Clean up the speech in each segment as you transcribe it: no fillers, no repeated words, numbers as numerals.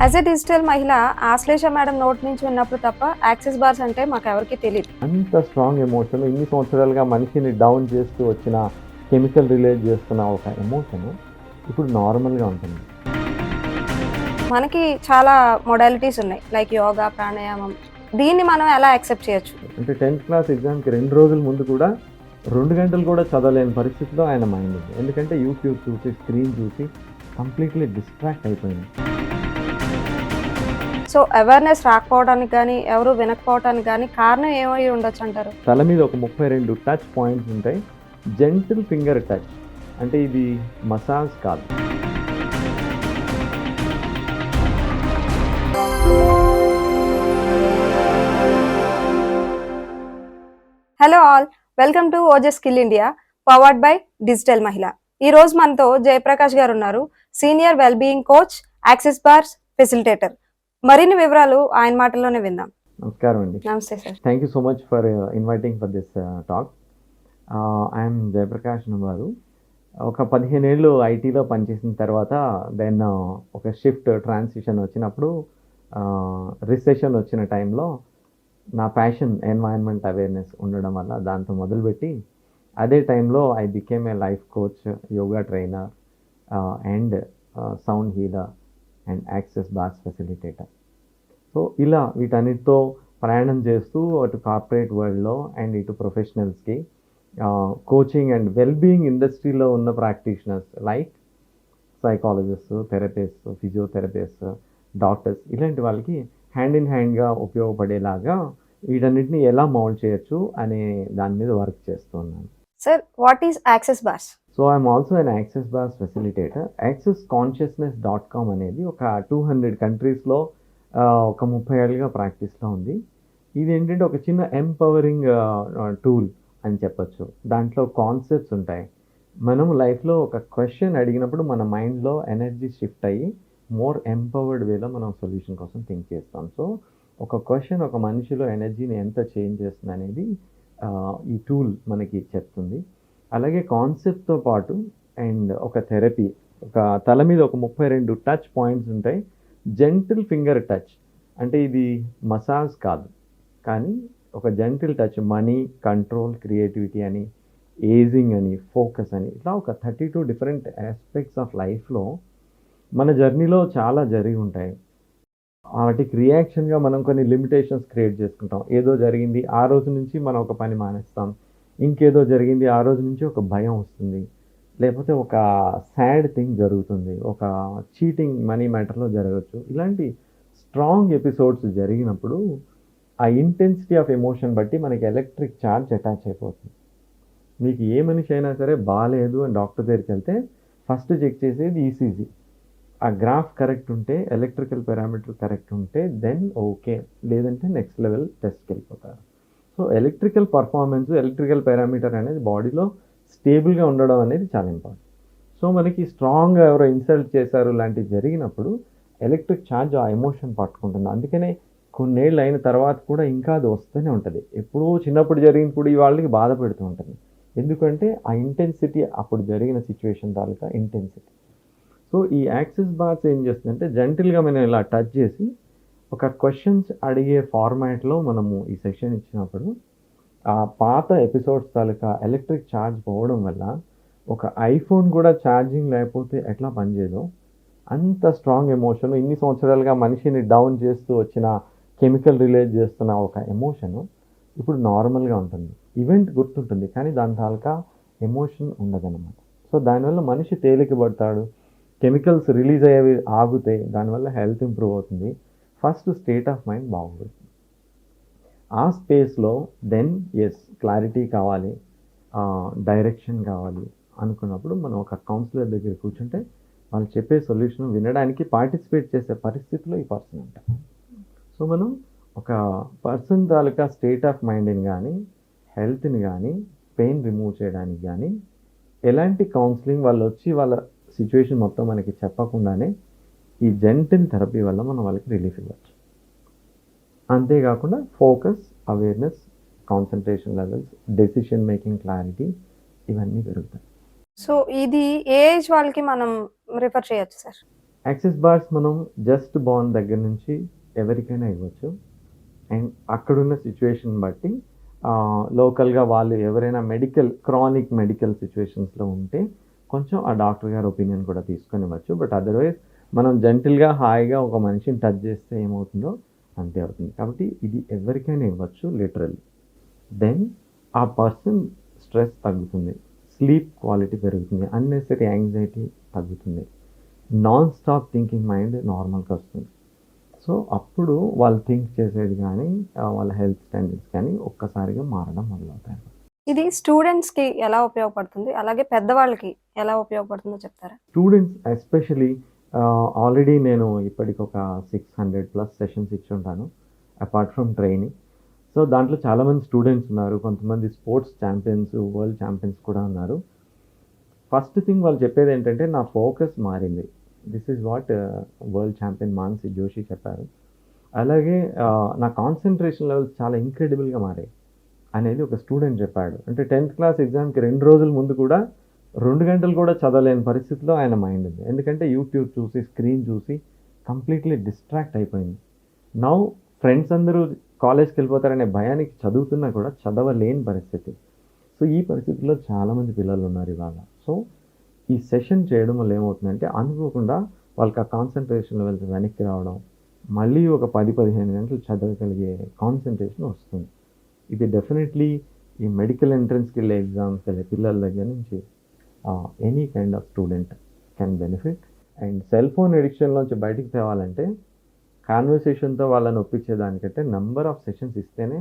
As a digital మహిళ Ashlesha madam note నుంచి విన్నప్పుడు తప్ప యాక్సెస్ బార్స్ అంటే మాకెవరికి తెలియదు. అంత స్ట్రాంగ్ ఎమోషన్ ఇన్ని సంవత్సరాలుగా మనిషిని డౌన్ చేస్తూ వచ్చిన కెమికల్ రిలేట్ చేస్తున్న ఒక ఎమోషన్ ఇప్పుడు నార్మల్గా ఉంటుంది. మనకి చాలా మొడాలిటీస్ ఉన్నాయి, లైక్ యోగా, ప్రాణాయామం. దీన్ని మనం ఎలా యాక్సెప్ట్ చేయొచ్చు? అంటే 10th క్లాస్ ఎగ్జామ్కి 2 రోజుల ముందు కూడా 2 గంటలు కూడా చదవలేని పరిస్థితిలో ఆయన మైండ్ ఉంది. ఎందుకంటే యూట్యూబ్ చూసి స్క్రీన్ చూసి కంప్లీట్లీ డిస్ట్రాక్ట్ అయిపోయింది. సో అవేర్నెస్ రాకపోవడానికి కానీ, ఎవరు వినకపోవడానికి కానీ కారణం ఏమై ఉండొచ్చు అంటారు? తల మీద ఒక 32 టచ్ పాయింట్స్ ఉంటాయి. జెంటిల్ ఫింగర్ టచ్, అంటే ఇది మసాజ్ కాదు. Hello all, welcome to ఓజెస్ skill India, powered by digital మహిళ. ఈ రోజు మనతో జయప్రకాష్ గారు ఉన్నారు, senior wellbeing coach, access bars facilitator. మరిన్ని వివరాలు ఆయన మాటల్లోనే విందాం. నమస్కారం అండి. నమస్తే sir. Thank you so much for inviting for this talk. I'm Jayaprakash గారు. ఒక 15 ఏళ్ళు ఐటీలో పనిచేసిన తర్వాత దెన్ ఒక షిఫ్ట్ ట్రాన్సిషన్ వచ్చినప్పుడు రిసెషన్ వచ్చిన టైంలో నా ప్యాషన్ ఎన్వైరన్మెంట్ అవేర్నెస్ ఉండడం వల్ల దాంతో మొదలుపెట్టి అదే టైంలో I became a life coach, yoga trainer and sound healer and access bars facilitator. So ఇలా వీటన్నిటితో ప్రయాణం చేస్తూ అటు కార్పొరేట్ వరల్డ్లో అండ్ ఇటు ప్రొఫెషనల్స్కి కోచింగ్ అండ్ వెల్బీయింగ్ ఇండస్ట్రీలో ఉన్న practitioners like psychologist, therapist, physiotherapist, doctors, ఇలాంటి వాళ్ళకి హ్యాండ్ ఇన్ హ్యాండ్గా ఉపయోగపడేలాగా వీటన్నిటిని ఎలా మౌల్డ్ చేయొచ్చు అనే దాని మీద వర్క్ చేస్తున్నాను. Sir, what is access bars? So I'm also an access bars facilitator. accessconsciousness.com అనేది ఒక 200 కంట్రీస్లో ఒక 30 ఏళ్ళుగా ప్రాక్టీస్లో ఉంది. ఇది ఏంటంటే ఒక చిన్న ఎంపవరింగ్ టూల్ అని చెప్పచ్చు. దాంట్లో కాన్సెప్ట్స్ ఉంటాయి. మనం లైఫ్లో ఒక క్వశ్చన్ అడిగినప్పుడు మన మైండ్లో ఎనర్జీ షిఫ్ట్ అయ్యి మోర్ ఎంపవర్డ్ వేలో మనం సొల్యూషన్ కోసం థింక్ చేస్తాం. సో ఒక క్వశ్చన్ ఒక మనిషిలో ఎనర్జీని ఎంత చేంజ్ చేస్తుంది అనేది ఈ టూల్ మనకి చెప్తుంది. అలాగే కాన్సెప్ట్తో పాటు అండ్ ఒక థెరపీ, ఒక తల మీద ఒక 32 టచ్ పాయింట్స్ ఉంటాయి. జెంటిల్ ఫింగర్ టచ్, అంటే ఇది మసాజ్ కాదు, కానీ ఒక gentle touch, money, control, creativity అని, ఏజింగ్ అని, ఫోకస్ అని, ఇట్లా ఒక 32 డిఫరెంట్ ఆస్పెక్ట్స్ ఆఫ్ లైఫ్లో మన జర్నీలో చాలా జరిగి ఉంటాయి. వాటికి రియాక్షన్గా మనం కొన్ని లిమిటేషన్స్ క్రియేట్ చేసుకుంటాం. ఏదో జరిగింది ఆ రోజు నుంచి మనం ఒక పని మానేస్తాం, ఇంకేదో జరిగింది ఆ రోజు నుంచి ఒక భయం వస్తుంది, లేకపోతే ఒక సాడ్ థింగ్ జరుగుతుంది, ఒక చీటింగ్ మనీ మ్యాటర్లో జరగచ్చు. ఇలాంటి స్ట్రాంగ్ ఎపిసోడ్స్ జరిగినప్పుడు ఆ ఇంటెన్సిటీ ఆఫ్ ఎమోషన్ బట్టి మనకి ఎలక్ట్రిక్ ఛార్జ్ అటాచ్ అయిపోతుంది. మీకు ఏ మనిషి అయినా సరే బాగాలేదు అని డాక్టర్ దగ్గరికి వెళ్తే ఫస్ట్ చెక్ చేసేది ఈసీజీ. ఆ గ్రాఫ్ కరెక్ట్ ఉంటే, ఎలక్ట్రికల్ పారామీటర్ కరెక్ట్ ఉంటే దెన్ ఓకే, లేదంటే నెక్స్ట్ లెవెల్ టెస్ట్కి వెళ్ళిపోతారు. So electrical performance, electrical parameter అనేది బాడీలో స్టేబుల్గా ఉండడం అనేది చాలా ఇంపార్టెంట్. సో మనకి స్ట్రాంగ్గా ఎవరో ఇన్సల్ట్ చేశారు లాంటివి జరిగినప్పుడు ఎలక్ట్రిక్ ఛార్జ్ ఆ ఎమోషన్ పట్టుకుంటుంది. అందుకనే కొన్నేళ్ళు అయిన తర్వాత కూడా ఇంకా అది వస్తూనే ఉంటుంది. ఎప్పుడూ చిన్నప్పుడు జరిగింది కూడా ఈ వాళ్ళకి బాధ పెడుతూ ఉంటుంది. ఎందుకంటే ఆ ఇంటెన్సిటీ, అప్పుడు జరిగిన సిచ్యువేషన్ తాలూకా ఇంటెన్సిటీ. సో ఈ యాక్సెస్ బార్స్ ఏం చేస్తుందంటే జెంటిల్గా మనం ఇలా టచ్ చేసి ఒక క్వశ్చన్స్ అడిగే ఫార్మాట్లో మనము ఈ సెషన్ ఇచ్చినప్పుడు ఆ పాత ఎపిసోడ్స్ తాలూకా ఎలక్ట్రిక్ ఛార్జ్ పోవడం వల్ల ఒక ఐఫోన్ కూడా ఛార్జింగ్ లేకపోతే ఎట్లా పనిచేయదో అంత స్ట్రాంగ్ ఎమోషన్, ఇన్ని సంవత్సరాలుగా మనిషిని డౌన్ చేస్తూ వచ్చిన కెమికల్ రిలేట్ చేస్తున్న ఒక ఎమోషను ఇప్పుడు నార్మల్గా ఉంటుంది. ఈవెంట్ గుర్తుంటుంది కానీ దాని తాలూకా ఎమోషన్ ఉండదన్నమాట. సో దానివల్ల మనిషి తేలిక పడతాడు, కెమికల్స్ రిలీజ్ అయ్యేవి ఆగుతాయి, దానివల్ల హెల్త్ ఇంప్రూవ్ అవుతుంది, ఫస్ట్ స్టేట్ ఆఫ్ మైండ్ బాగుంటుంది. ఆ స్పేస్లో దెన్ ఎస్ క్లారిటీ కావాలి, డైరెక్షన్ కావాలి అనుకున్నప్పుడు మనం ఒక కౌన్సిలర్ దగ్గర కూర్చుంటే వాళ్ళు చెప్పే సొల్యూషన్ వినడానికి పార్టిసిపేట్ చేసే పరిస్థితిలో ఈ పర్సన్ ఉంటారు. సో మనం ఒక పర్సన్ తాలూకా స్టేట్ ఆఫ్ మైండ్ని కానీ, హెల్త్ని కానీ, పెయిన్ రిమూవ్ చేయడానికి కానీ ఎలాంటి కౌన్సిలింగ్ వాళ్ళు వచ్చి వాళ్ళ సిచ్యువేషన్ మొత్తం మనకి చెప్పకుండానే ఈ జెంటిల్ థెరపీ వల్ల మనం వాళ్ళకి రిలీఫ్ ఇవ్వచ్చు. అంతేకాకుండా focus, awareness, concentration levels, decision making clarity ఇవన్నీ పెరుగుతాయి. సో ఇది ఏ ఏజ్ వాళ్ళకి మనం రిఫర్ చేయొచ్చు సార్? యాక్సెస్ బార్స్ మనం జస్ట్ బార్న్ దగ్గర నుంచి ఎవరికైనా ఇవ్వచ్చు. అండ్ అక్కడున్న సిచ్యువేషన్ బట్టి లోకల్గా వాళ్ళు ఎవరైనా క్రానిక్ మెడికల్ సిచ్యువేషన్స్లో ఉంటే కొంచెం ఆ డాక్టర్ గారి ఒపీనియన్ కూడా తీసుకొని ఇవ్వచ్చు. బట్ అదర్వైజ్ మనం జెంటిల్గా హాయిగా ఒక మనిషిని టచ్ చేస్తే ఏమవుతుందో అంతే అవుతుంది. కాబట్టి ఇది ఎవరికైనా ఇవ్వచ్చు లిటరల్లీ. దెన్ ఆ పర్సన్ స్ట్రెస్ తగ్గుతుంది, స్లీప్ క్వాలిటీ పెరుగుతుంది, అన్నెసరీ యాంగ్జైటీ తగ్గుతుంది, నాన్ స్టాప్ థింకింగ్ మైండ్ నార్మల్గా వస్తుంది. సో అప్పుడు వాళ్ళు థింక్ చేసేది కానీ వాళ్ళ హెల్త్ స్టాండర్డ్స్ కానీ ఒక్కసారిగా మారడం మొదలవుతాయి. ఇది స్టూడెంట్స్కి ఎలా ఉపయోగపడుతుంది, అలాగే పెద్దవాళ్ళకి ఎలా ఉపయోగపడుతుందో చెప్తారా? స్టూడెంట్స్ ఎస్పెషలీ ఆల్రెడీ నేను ఇప్పటికి ఒక 600+ సెషన్స్ ఇచ్చి ఉంటాను అపార్ట్ ఫ్రమ్ ట్రైనింగ్. సో దాంట్లో చాలామంది స్టూడెంట్స్ ఉన్నారు, కొంతమంది స్పోర్ట్స్ ఛాంపియన్స్, వరల్డ్ ఛాంపియన్స్ కూడా ఉన్నారు. ఫస్ట్ థింగ్ వాళ్ళు చెప్పేది ఏంటంటే నా ఫోకస్ మారింది. This is what world champion Manasi Joshi చెప్పారు. అలాగే నా కాన్సన్ట్రేషన్ లెవెల్స్ చాలా ఇంక్రెడిబుల్గా మారాయి అనేది ఒక స్టూడెంట్ చెప్పాడు. అంటే 10th క్లాస్ ఎగ్జామ్కి 2 రోజుల ముందు కూడా 2 గంటలు కూడా చదవలేని పరిస్థితిలో ఆయన మైండ్ ఉంది. ఎందుకంటే యూట్యూబ్ చూసి, స్క్రీన్ చూసి కంప్లీట్లీ డిస్ట్రాక్ట్ అయిపోయింది. నౌ ఫ్రెండ్స్ అందరూ కాలేజ్కి వెళ్ళిపోతారనే భయానికి చదువుతున్నా కూడా చదవలేని పరిస్థితి. సో ఈ పరిస్థితిలో చాలామంది పిల్లలు ఉన్నారు ఇవాళ. సో ఈ సెషన్ చేయడం వల్ల ఏమవుతుందంటే అనుకోకుండా వాళ్ళకి ఆ కాన్సన్ట్రేషన్ లెవెల్స్ వెనక్కి రావడం, మళ్ళీ ఒక 10-15 గంటలు చదవగలిగే కాన్సన్ట్రేషన్ వస్తుంది. ఇది డెఫినెట్లీ ఈ మెడికల్ ఎంట్రన్స్కి వెళ్ళే ఎగ్జామ్స్కి వెళ్ళే పిల్లల దగ్గర నుంచి any kind of student can benefit. And cell phone ఎడిక్షన్లోంచి బయటికి తేవాలంటే కాన్వర్సేషన్తో వాళ్ళని ఒప్పించేదానికంటే నెంబర్ ఆఫ్ సెషన్స్ ఇస్తేనే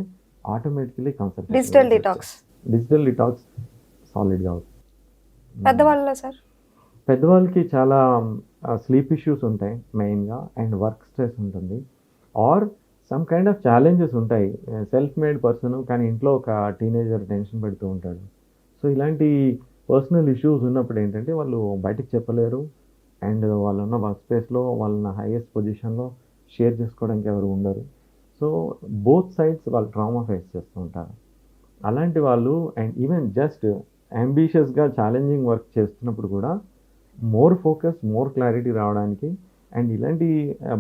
ఆటోమేటికలీ కాన్సన్ట్రేషన్. డిజిటల్ డిటాక్స్ సాలిడ్గా అవుతుంది. పెద్దవాళ్ళలో సార్? పెద్దవాళ్ళకి చాలా స్లీప్ ఇష్యూస్ ఉంటాయి మెయిన్గా, అండ్ వర్క్ స్ట్రెస్ ఉంటుంది, or some kind of challenges ఉంటాయి. సెల్ఫ్ మేడ్ పర్సన్ కానీ ఇంట్లో ఒక టీనేజర్ టెన్షన్ పెడుతూ ఉంటాడు. సో ఇలాంటి పర్సనల్ ఇష్యూస్ ఉన్నప్పుడు ఏంటంటే వాళ్ళు బయటకు చెప్పలేరు, అండ్ వాళ్ళు ఉన్న వర్క్ స్పేస్లో వాళ్ళ హైయెస్ట్ పొజిషన్లో షేర్ చేసుకోవడానికి ఎవరు ఉండరు. సో బోత్ సైడ్స్ వాళ్ళు ట్రామా ఫేస్ చేస్తూ ఉంటారు. అలాంటి వాళ్ళు అండ్ ఈవెన్ జస్ట్ అంబిషియస్గా ఛాలెంజింగ్ వర్క్ చేస్తున్నప్పుడు కూడా మోర్ ఫోకస్, మోర్ క్లారిటీ రావడానికి అండ్ ఇలాంటి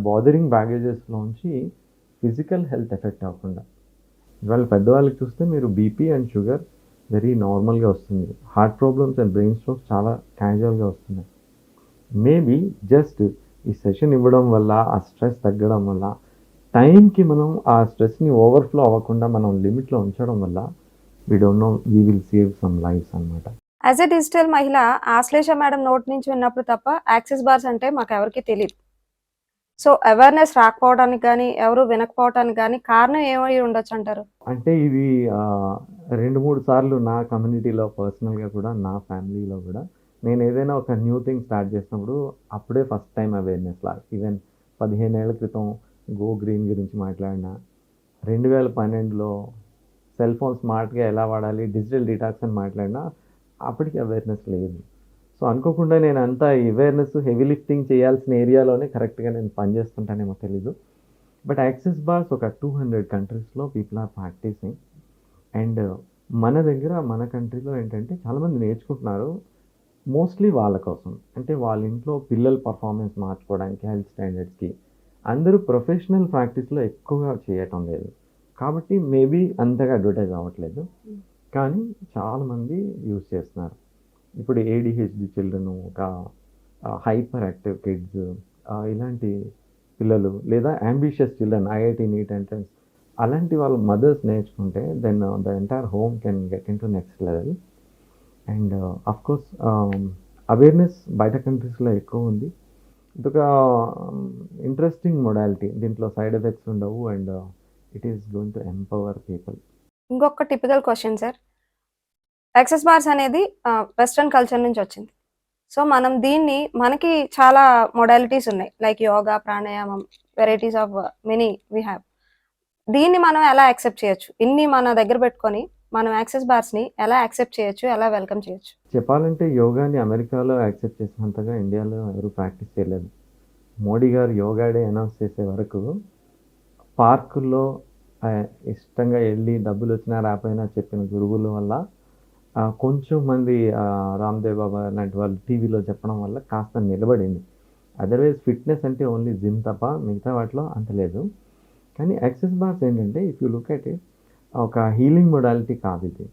బాదరింగ్ బ్యాగేజెస్లోంచి ఫిజికల్ హెల్త్ ఎఫెక్ట్ అవ్వకుండా. ఇవాళ పెద్దవాళ్ళకి చూస్తే మీరు బీపీ అండ్ షుగర్ వెరీ నార్మల్గా వస్తుంది, heart problems and brain strokes చాలా క్యాజువల్గా వస్తున్నాయి. మేబీ జస్ట్ ఈ సెషన్ ఇవ్వడం వల్ల, ఆ స్ట్రెస్ తగ్గడం వల్ల, టైంకి మనం ఆ స్ట్రెస్ని ఓవర్ఫ్లో అవ్వకుండా మనం లిమిట్లో ఉంచడం వల్ల we don't know we will save some lifes అనమాట. యాజ్ ఎ డిజిటల్ మహిళ ఆశ్లేష మేడం నోటి నుంచి విన్నప్పుడు తప్ప యాక్సెస్ బార్స్ అంటే మాకు ఎవరికి తెలియదు. సో అవేర్నెస్ రాకపోవడానికి కానీ, ఎవరు వినకపోవడానికి కానీ కారణం ఏమై ఉండొచ్చు అంటారు? అంటే ఇది 2-3 సార్లు నా కమ్యూనిటీలో పర్సనల్గా కూడా, నా ఫ్యామిలీలో కూడా నేను ఏదైనా ఒక న్యూ థింగ్ స్టార్ట్ చేసినప్పుడు అప్పుడే ఫస్ట్ టైం అవేర్నెస్ లాగా. ఈవెన్ 15 ఏళ్ల క్రితం గో గ్రీన్ గురించి మాట్లాడినా, 2012లో సెల్ ఫోన్ స్మార్ట్గా ఎలా వాడాలి, డిజిటల్ డిటాక్స్ అని మాట్లాడినా అప్పటికి అవేర్నెస్ లేదు. సో అనుకోకుండా నేను అంతా అవేర్నెస్ హెవీ లిఫ్టింగ్ చేయాల్సిన ఏరియాలోనే కరెక్ట్గా నేను పనిచేస్తుంటానేమో తెలీదు. బట్ యాక్సెస్ బార్స్ ఒక 200 కంట్రీస్లో పీపుల్ ఆర్ ప్రాక్టీసింగ్. అండ్ మన దగ్గర, మన కంట్రీలో ఏంటంటే చాలామంది నేర్చుకుంటున్నారు, మోస్ట్లీ వాళ్ళ కోసం. అంటే వాళ్ళ ఇంట్లో పిల్లల పర్ఫార్మెన్స్ మార్చుకోవడానికి, హెల్త్ స్టాండర్డ్స్కి. అందరూ ప్రొఫెషనల్ ప్రాక్టీస్లో ఎక్కువగా చేయటం లేదు కాబట్టి మేబీ అంతగా అడ్వర్టైజ్ అవ్వట్లేదు, కానీ చాలామంది యూజ్ చేస్తున్నారు. ఇప్పుడు ADHD చిల్డ్రన్, ఒక హైపర్ యాక్టివ్ కిడ్స్, ఇలాంటి పిల్లలు, లేదా ambitious children, IIT NEET entrance, అలాంటి వాళ్ళ మదర్స్ నేర్చుకుంటే then the entire home can get into next level. And of course awareness బయట కంట్రీస్లో ఎక్కువ ఉంది. ఇదొక ఇంట్రెస్టింగ్ మొడాలిటీ, దీంట్లో సైడ్ ఎఫెక్ట్స్ ఉండవు, and it is going to empower people. ఇంకొక typical question sir, access bars అనేది వెస్ట్రన్ కల్చర్ నుంచి వచ్చింది. సో మనం దీన్ని, మనకి చాలా మొడాలిటీస్ ఉన్నాయి లైక్ యోగా, ప్రాణాయామం, varieties of many we have. దీన్ని మనం ఎలా యాక్సెప్ట్ చేయొచ్చు? ఇన్ని మన దగ్గర పెట్టుకొని మనం యాక్సెస్ బార్స్ని ఎలా యాక్సెప్ట్ చేయొచ్చు, ఎలా వెల్కమ్ చేయొచ్చు? చెప్పాలంటే యోగాని అమెరికాలో యాక్సెప్ట్ చేసినంతగా ఇండియాలో ఎవరు ప్రాక్టీస్ చేయలేదు. మోడీ గారు యోగా డే అనౌన్స్ చేసే వరకు పార్కుల్లో ఇష్టంగా వెళ్ళి డబ్బులు వచ్చినా రాపోయినా చెప్పిన గురువుల వల్ల, కొంచెం మంది రామ్దేవ్ బాబా లాంటి వాళ్ళు టీవీలో చెప్పడం వల్ల కాస్త నిలబడింది. అదర్వైజ్ ఫిట్నెస్ అంటే ఓన్లీ జిమ్ తప్ప మిగతా వాటిలో అంత లేదు. కానీ యాక్సెస్ బార్స్ ఏంటంటే if you look at it ఒక హీలింగ్ మొడాలిటీ కాదు ఇది.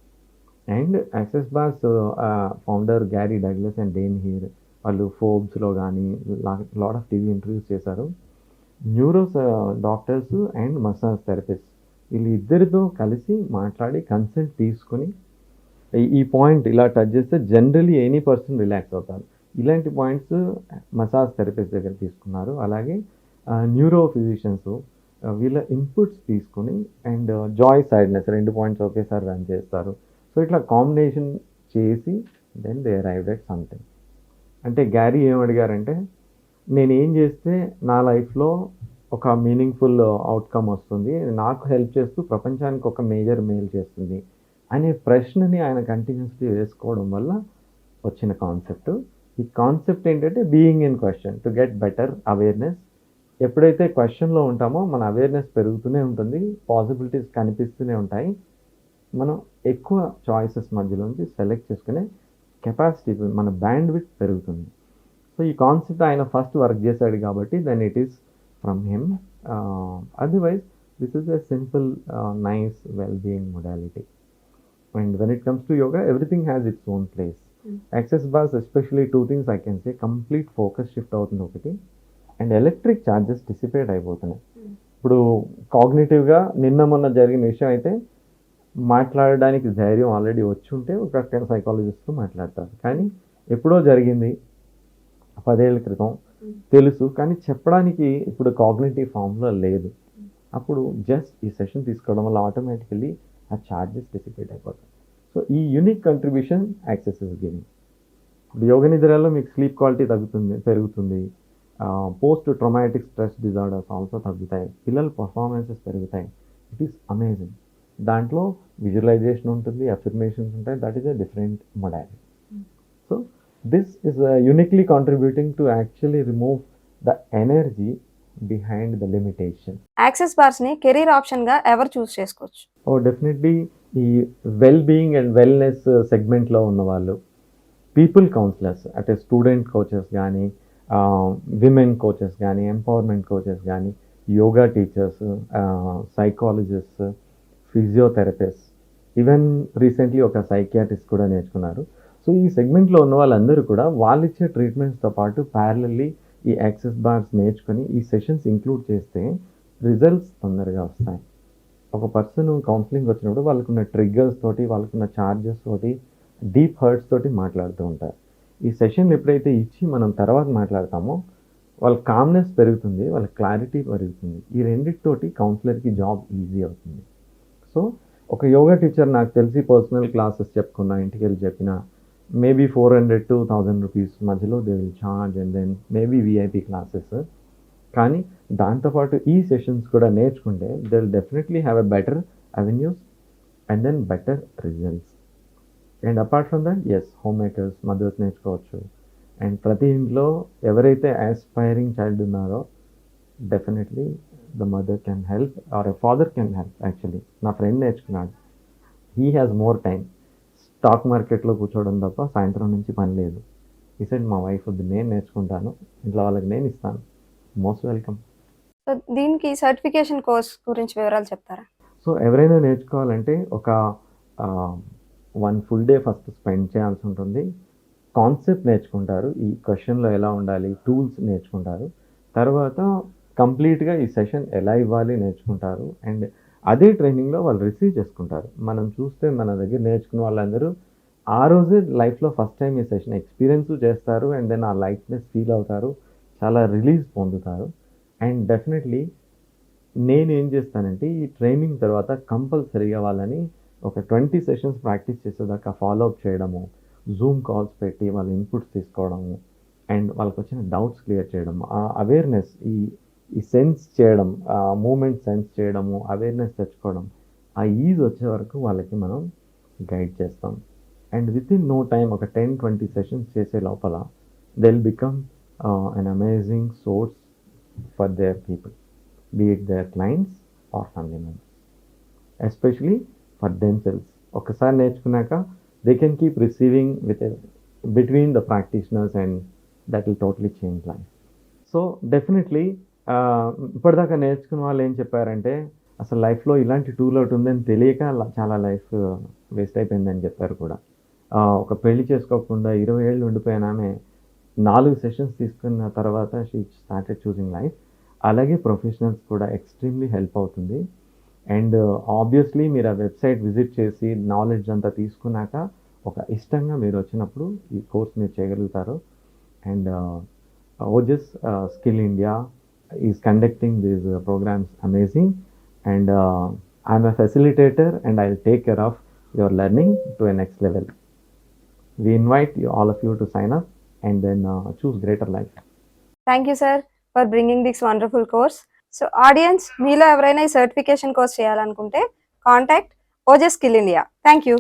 And access bars founder Gary Douglas and Dane Heer వాళ్ళు ఫోర్బ్స్లో కానీ లాట్ ఆఫ్ టీవీ ఇంటర్వ్యూస్ చేశారు. డాక్టర్స్ అండ్ మసాజ్ థెరపిస్ట్ వీళ్ళిద్దరితో కలిసి మాట్లాడి కన్సల్ట్ తీసుకొని ఈ పాయింట్ ఇలా టచ్ చేస్తే జనరలీ ఎనీ పర్సన్ రిలాక్స్ అవుతారు. ఇలాంటి పాయింట్స్ మసాజ్ థెరపిస్ట్ దగ్గర తీసుకున్నారు. అలాగే న్యూరో ఫిజిషియన్స్ వీళ్ళ ఇన్పుట్స్ తీసుకొని అండ్ జాయ్ సైడ్నెస్ 2 పాయింట్స్ ఒకేసారి రన్ చేస్తారు. సో ఇట్లా కాంబినేషన్ చేసి then they arrived at something. అంటే గ్యారీ ఏమడిగారంటే నేనేం చేస్తే నా లైఫ్లో ఒక మీనింగ్ఫుల్ అవుట్కమ్ వస్తుంది, నాకు హెల్ప్ చేస్తూ ప్రపంచానికి ఒక మేజర్ మేల్ చేస్తుంది అనే ప్రశ్నని ఆయన కంటిన్యూస్లీ వేసుకోవడం వల్ల వచ్చిన కాన్సెప్ట్. ఈ కాన్సెప్ట్ ఏంటంటే being in question to get better awareness. ఎప్పుడైతే క్వశ్చన్లో ఉంటామో మన అవేర్నెస్ పెరుగుతూనే ఉంటుంది, పాసిబిలిటీస్ కనిపిస్తూనే ఉంటాయి, మనం ఎక్కువ చాయిసెస్ మధ్యలోంచి సెలెక్ట్ చేసుకునే కెపాసిటీ మన బ్యాండ్ విడ్త్ పెరుగుతుంది. సో ఈ కాన్సెప్ట్ ఆయన ఫస్ట్ వర్క్ చేశాడు కాబట్టి then it is from him. Otherwise this is a simple nice wellbeing modality. And when it comes to yoga, everything has its own place. Access bars, especially 2 things I can say, complete focus shift అవుతుంది ఒకటి, and electric charges dissipate అయిపోతున్నాయి. ఇప్పుడు కాగ్నిటివ్గా నిన్న మొన్న జరిగిన విషయం అయితే మాట్లాడడానికి ధైర్యం ఆల్రెడీ వచ్చి ఉంటే ఒక సైకాలజిస్ట్తో మాట్లాడతారు. కానీ ఎప్పుడో జరిగింది 10 ఏళ్ళ క్రితం తెలుసు, కానీ చెప్పడానికి ఇప్పుడు కాగ్నిటివ్ ఫామ్లో లేదు. అప్పుడు జస్ట్ ఈ సెషన్ తీసుకోవడం వల్ల ఆటోమేటికల్లీ ఆ ఛార్జెస్ డిసిపేట్ అయిపోతాయి. సో ఈ unique contribution access is giving. ఇప్పుడు యోగ నిద్రలో మీకు స్లీప్ క్వాలిటీ పెరుగుతుంది, post traumatic stress disorders also తగ్గుతాయి, పిల్లల పర్ఫార్మెన్సెస్ పెరుగుతాయి. It is amazing. దాంట్లో విజువలైజేషన్ ఉంటుంది, అఫర్మేషన్స్ ఉంటాయి. That is a different modality. So this is uniquely contributing to actually remove the energy behind the limitation. Access bars ని career option గా ఎవరు చూస్ చేసుకోవచ్చు? డెఫినెట్లీ ఈ వెల్ బీయింగ్ అండ్ వెల్నెస్ సెగ్మెంట్లో ఉన్న వాళ్ళు, పీపుల్ కౌన్సిలర్స్ అంటే స్టూడెంట్ కోచెస్ కానీ, విమెన్ కోచెస్ కానీ, ఎంపవర్మెంట్ కోచెస్ కానీ, yoga teachers, psychologist, physiotherapist, even recently ఒక సైకియాట్రిస్ట్ కూడా నేర్చుకున్నారు. సో ఈ సెగ్మెంట్లో ఉన్న వాళ్ళందరూ కూడా వాళ్ళు ఇచ్చే ట్రీట్మెంట్స్తో పాటు ప్యారలల్లీ ఈ యాక్సెస్ బార్స్ నేర్చుకొని ఈ సెషన్స్ ఇంక్లూడ్ చేస్తే రిజల్ట్స్ తొందరగా వస్తాయి. ఒక పర్సన్ కౌన్సిలింగ్ వచ్చినప్పుడు వాళ్ళకున్న ట్రిగ్గర్స్ తోటి, వాళ్ళకున్న ఛార్జెస్ తోటి, డీప్ హర్ట్స్ తోటి మాట్లాడుతూ ఉంటారు. ఈ సెషన్లు ఎప్పుడైతే ఇచ్చి మనం తర్వాత మాట్లాడతామో వాళ్ళ కామ్నెస్ పెరుగుతుంది, వాళ్ళ క్లారిటీ పెరుగుతుంది. ఈ రెండింటితోటి కౌన్సిలర్కి జాబ్ ఈజీ అవుతుంది. సో ఒక యోగా టీచర్ నాకు తెలిసి పర్సనల్ క్లాసెస్ చెప్పుకున్నా, ఇంటికి వెళ్ళి చెప్పిన మేబీ 400 to 1000 రూపీస్ మధ్యలో they will charge, and then maybe VIP classes. కానీ దాంతోపాటు ఈ సెషన్స్ కూడా నేర్చుకుంటే they will definitely have a better avenues and then better results. And apart from that home makers, mothers నేర్చుకోవచ్చు. అండ్ ప్రతి ఇంట్లో ఎవరైతే ఆస్పైరింగ్ చైల్డ్ ఉన్నారో definitely the mother can help or a father can help. Actually నా friend నేర్చుకున్నాడు, he has more time. Stock మార్కెట్లో కూర్చోవడం తప్ప సాయంత్రం నుంచి పని లేదు. ఈ సైడ్ మా వైఫ్ వద్దు, నేను నేర్చుకుంటాను, ఇంట్లో వాళ్ళకి నేను ఇస్తాను. Most welcome. సో దీనికి సర్టిఫికేషన్ కోర్స్ గురించి వివరాలు చెప్తారా? సో ఎవరైనా నేర్చుకోవాలంటే ఒక 1 full day ఫస్ట్ స్పెండ్ చేయాల్సి ఉంటుంది. కాన్సెప్ట్ నేర్చుకుంటారు, ఈ క్వశ్చన్లో ఎలా ఉండాలి, టూల్స్ నేర్చుకుంటారు. తర్వాత కంప్లీట్గా ఈ సెషన్ ఎలా ఇవ్వాలి నేర్చుకుంటారు. అండ్ అదే ట్రైనింగ్లో వాళ్ళు రిసీవ్ చేసుకుంటారు. మనం చూస్తే మన దగ్గర నేర్చుకున్న వాళ్ళందరూ ఆ రోజే లైఫ్లో ఫస్ట్ టైం ఈ సెషన్ ఎక్స్పీరియన్స్ చేస్తారు. అండ్ దెన్ ఆ లైట్నెస్ ఫీల్ అవుతారు, చాలా రిలీజ్ పొందుతారు. అండ్ డెఫినెట్లీ నేను ఏం చేస్తానంటే ఈ ట్రైనింగ్ తర్వాత కంపల్సరీగా వాళ్ళని ఒక 20 సెషన్స్ ప్రాక్టీస్ చేసేదాకా ఫాలోఅప్ చేయడము, జూమ్ కాల్స్ పెట్టి వాళ్ళ ఇన్పుట్స్ తీసుకోవడము, అండ్ వాళ్ళకి వచ్చిన డౌట్స్ క్లియర్ చేయడం, ఆ అవేర్నెస్ ఈ సెన్స్ చేయడం, ఆ మూమెంట్ సెన్స్ చేయడము, అవేర్నెస్ తెచ్చుకోవడం, ఆ ఈజ్ వచ్చే వరకు వాళ్ళకి మనం గైడ్ చేస్తాం. And within no time ఒక 10-20 సెషన్స్ చేసే లోపల they will become an amazing source for their people, be it their clients or family members, especially for themselves. ఒకసారి నేర్చుకున్నాక they can keep receiving between the practitioners and that will totally change life. So definitely ఇప్పటిదాకా నేర్చుకున్న వాళ్ళు ఏం చెప్పారంటే అసలు లైఫ్లో ఇలాంటి టూల్ అవుట్ ఉందని తెలియక చాలా లైఫ్ వేస్ట్ అయిపోయిందని చెప్పారు కూడా. ఒక పెళ్లి చేసుకోకుండా 20 ఏళ్ళు ఉండిపోయిన ఆమె 4 సెషన్స్ తీసుకున్న తర్వాత షీ స్టార్టెడ్ చూసింగ్ లైఫ్. అలాగే ప్రొఫెషనల్స్ కూడా ఎక్స్ట్రీమ్లీ హెల్ప్ అవుతుంది. అండ్ ఆబ్వియస్లీ మీరు ఆ వెబ్సైట్ విజిట్ చేసి నాలెడ్జ్ అంతా తీసుకున్నాక ఒక ఇష్టంగా మీరు వచ్చినప్పుడు ఈ కోర్స్ మీరు చేయగలుగుతారు. And Ojas skill India is conducting these programmes amazing. And I'm a facilitator and I'll take care of your learning to a next level. We invite all of you to sign up and then choose greater life. Thank you sir for bringing this wonderful course. So audience, మీలో ఎవరైనా ఈ certification course చేయాలనుకుంటే contact Ojas skill India. Thank you.